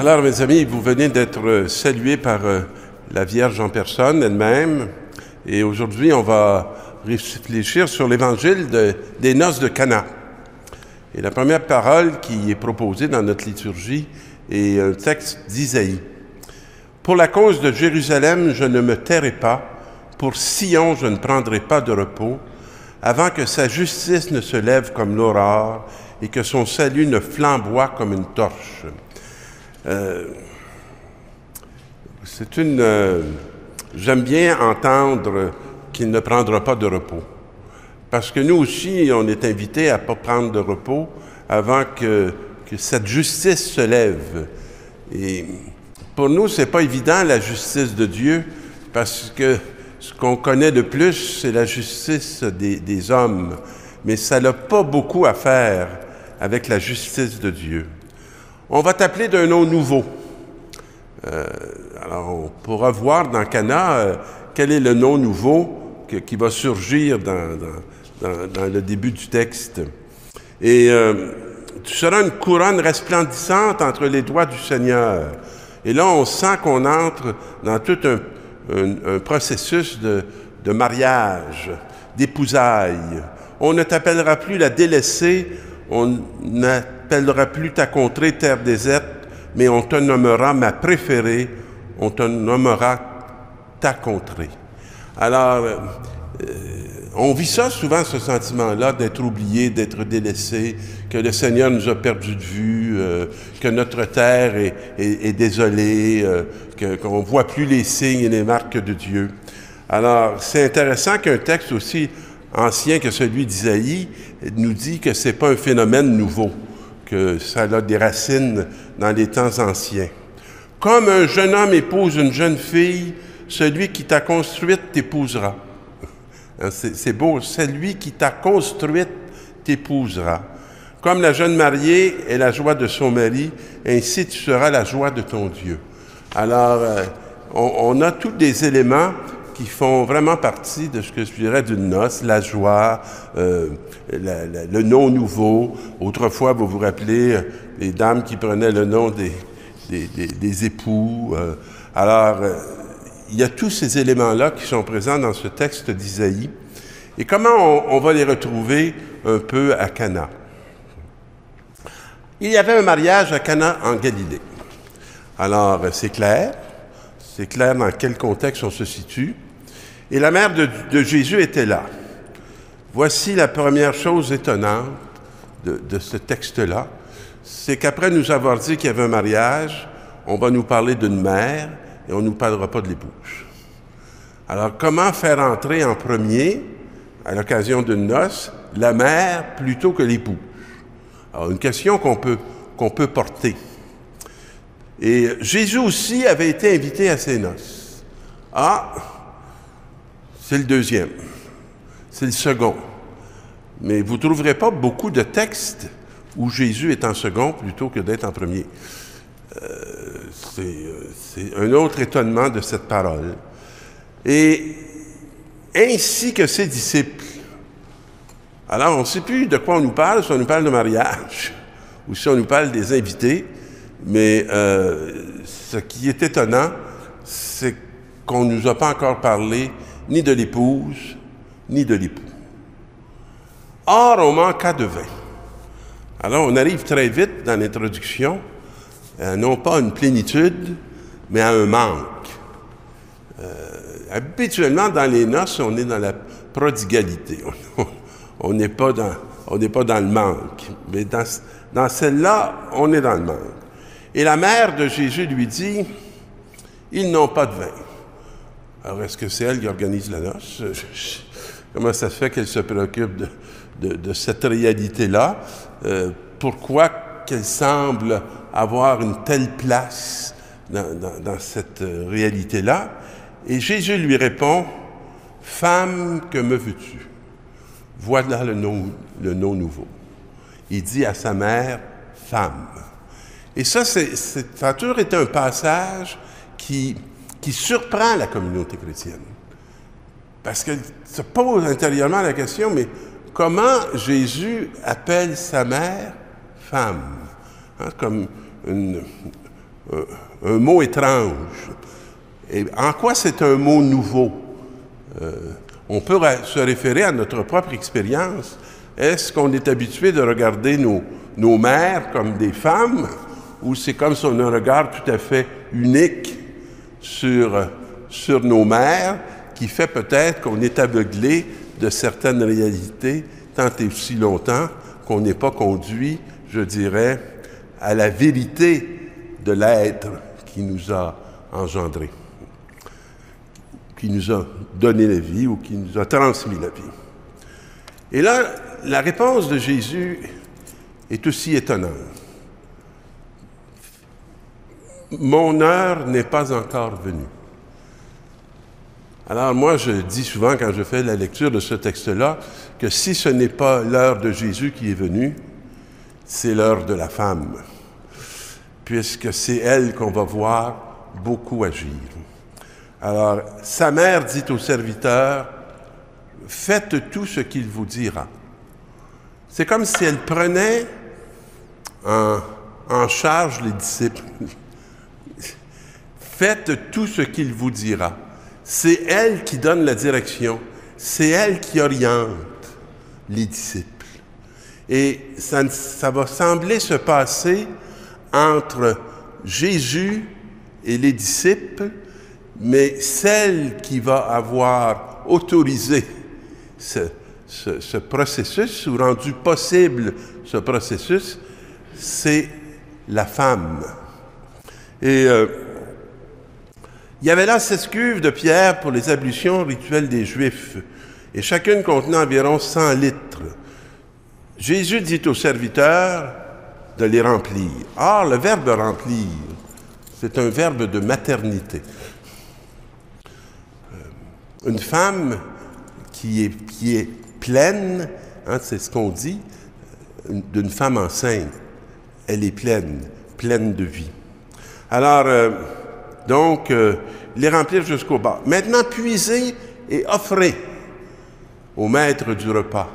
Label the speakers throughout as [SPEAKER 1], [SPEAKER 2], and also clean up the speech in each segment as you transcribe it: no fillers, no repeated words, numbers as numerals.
[SPEAKER 1] Alors, mes amis, vous venez d'être salués par la Vierge en personne elle-même. Et aujourd'hui, on va réfléchir sur l'évangile des noces de Cana. Et la première parole qui est proposée dans notre liturgie est un texte d'Isaïe. « Pour la cause de Jérusalem, je ne me tairai pas. Pour Sion, je ne prendrai pas de repos, avant que sa justice ne se lève comme l'aurore et que son salut ne flamboie comme une torche. » J'aime bien entendre qu'il ne prendra pas de repos. Parce que nous aussi, on est invités à ne pas prendre de repos avant que cette justice se lève. Et pour nous, ce n'est pas évident, la justice de Dieu, parce que ce qu'on connaît de plus, c'est la justice des hommes. Mais ça n'a pas beaucoup à faire avec la justice de Dieu. On va t'appeler d'un nom nouveau. Alors, on pourra voir dans Cana quel est le nom nouveau qui va surgir dans le début du texte. Et tu seras une couronne resplendissante entre les doigts du Seigneur. Et là, on sent qu'on entre dans tout un processus de mariage, d'épousailles. On ne t'appellera plus la délaissée, on n'appellera plus ta contrée terre déserte, mais on te nommera ma préférée, on te nommera ta contrée. Alors, on vit ça souvent, ce sentiment-là, d'être oublié, d'être délaissé, que le Seigneur nous a perdu de vue, que notre terre est désolée, qu'on ne voit plus les signes et les marques de Dieu. Alors, c'est intéressant qu'un texte aussi ancien que celui d'Isaïe nous dit que ce n'est pas un phénomène nouveau, que ça a des racines dans les temps anciens. Comme un jeune homme épouse une jeune fille, celui qui t'a construite t'épousera. C'est beau, celui qui t'a construite t'épousera. Comme la jeune mariée est la joie de son mari, ainsi tu seras la joie de ton Dieu. Alors, on a tous des éléments qui font vraiment partie de ce que je dirais d'une noce, la joie, le nom nouveau. Autrefois, vous vous rappelez, les dames qui prenaient le nom des époux. Il y a tous ces éléments-là qui sont présents dans ce texte d'Isaïe. Et comment on va les retrouver un peu à Cana? Il y avait un mariage à Cana en Galilée. Alors, c'est clair dans quel contexte on se situe. Et la mère de Jésus était là. Voici la première chose étonnante de ce texte-là, c'est qu'après nous avoir dit qu'il y avait un mariage, on va nous parler d'une mère et on ne nous parlera pas de l'épouse. Alors, comment faire entrer en premier, à l'occasion d'une noce, la mère plutôt que l'épouse? Alors, une question qu'on peut porter. Et Jésus aussi avait été invité à ces noces. Ah, c'est le deuxième. C'est le second. Mais vous ne trouverez pas beaucoup de textes où Jésus est en second plutôt que d'être en premier. C'est un autre étonnement de cette parole. Et ainsi que ses disciples. Alors, on ne sait plus de quoi on nous parle, si on nous parle de mariage ou si on nous parle des invités, mais ce qui est étonnant, c'est qu'on ne nous a pas encore parlé ni de l'épouse, ni de l'époux. Or, on manqua de vin. Alors, on arrive très vite dans l'introduction, non pas à une plénitude, mais à un manque. Habituellement, dans les noces, on est dans la prodigalité. On n'est pas dans le manque. Mais dans celle-là, on est dans le manque. Et la mère de Jésus lui dit, « Ils n'ont pas de vin. » Alors, est-ce que c'est elle qui organise la noce? Comment ça se fait qu'elle se préoccupe de cette réalité-là? Pourquoi qu'elle semble avoir une telle place dans cette réalité-là? Et Jésus lui répond, « Femme, que me veux-tu? Voilà le nom nouveau. » Il dit à sa mère, « Femme. » Et ça a toujours été un passage qui surprend la communauté chrétienne. Parce qu'elle se pose intérieurement la question, mais comment Jésus appelle sa mère femme? Comme un mot étrange. Et en quoi c'est un mot nouveau? On peut se référer à notre propre expérience. Est-ce qu'on est habitué de regarder nos mères comme des femmes, ou c'est comme si on a un regard tout à fait unique sur nos mères, qui fait peut-être qu'on est aveuglé de certaines réalités tant et aussi longtemps qu'on n'est pas conduit, je dirais, à la vérité de l'être qui nous a engendrés, qui nous a donné la vie ou qui nous a transmis la vie. Et là, la réponse de Jésus est aussi étonnante. Mon heure n'est pas encore venue. Alors moi, je dis souvent quand je fais la lecture de ce texte-là, que si ce n'est pas l'heure de Jésus qui est venue, c'est l'heure de la femme, puisque c'est elle qu'on va voir beaucoup agir. Alors, sa mère dit au serviteur, « Faites tout ce qu'il vous dira. » C'est comme si elle prenait en charge les disciples. Faites tout ce qu'il vous dira. C'est elle qui donne la direction. C'est elle qui oriente les disciples. Et ça va sembler se passer entre Jésus et les disciples, mais celle qui va avoir autorisé ce processus, ou rendu possible ce processus, c'est la femme. Et il y avait là 6 cuves de pierre pour les ablutions rituelles des Juifs, et chacune contenant environ 100 litres. Jésus dit aux serviteurs de les remplir. Or, le verbe « remplir », c'est un verbe de maternité. Une femme qui est pleine, hein, c'est ce qu'on dit, d'une femme enceinte. Elle est pleine de vie. Alors, les remplir jusqu'au bas. Maintenant, puisez et offrez au maître du repas.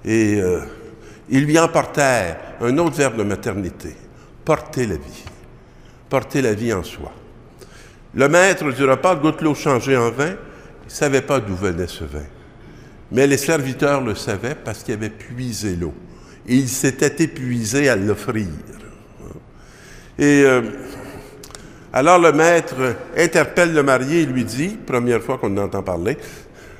[SPEAKER 1] Et ils lui emportèrent un autre verbe de maternité, porter la vie. Porter la vie en soi. Le maître du repas goûte l'eau changée en vin. Il ne savait pas d'où venait ce vin. Mais les serviteurs le savaient parce qu'ils avaient puisé l'eau. Et ils s'étaient épuisés à l'offrir. Et alors le maître interpelle le marié et lui dit, première fois qu'on entend parler,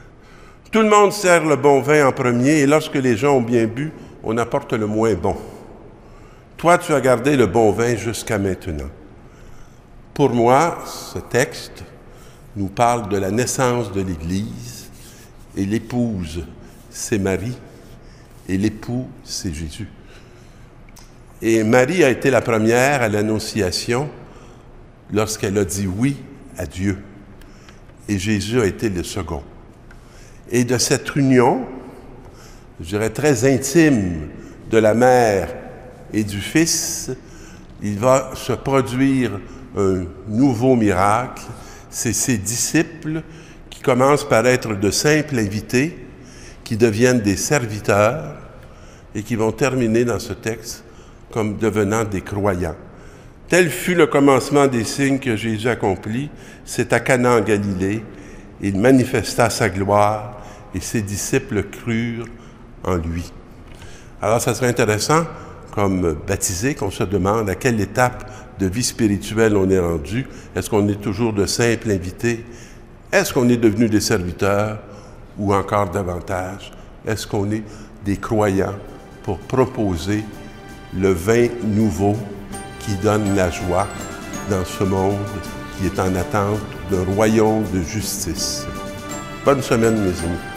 [SPEAKER 1] « Tout le monde sert le bon vin en premier, et lorsque les gens ont bien bu, on apporte le moins bon. Toi, tu as gardé le bon vin jusqu'à maintenant. » Pour moi, ce texte nous parle de la naissance de l'Église, et l'épouse, c'est Marie, et l'époux, c'est Jésus. Et Marie a été la première à l'Annonciation lorsqu'elle a dit oui à Dieu. Et Jésus a été le second. Et de cette union, je dirais très intime, de la mère et du fils, il va se produire un nouveau miracle. C'est ses disciples qui commencent par être de simples invités, qui deviennent des serviteurs et qui vont terminer dans ce texte comme devenant des croyants. Tel fut le commencement des signes que Jésus accomplit. C'est à Cana en Galilée. Il manifesta sa gloire et ses disciples crurent en lui. Alors, ça serait intéressant, comme baptisé, qu'on se demande à quelle étape de vie spirituelle on est rendu. Est-ce qu'on est toujours de simples invités? Est-ce qu'on est devenu des serviteurs? Ou encore davantage, est-ce qu'on est des croyants pour proposer le vin nouveau qui donne la joie dans ce monde qui est en attente d'un royaume de justice? Bonne semaine, mes amis.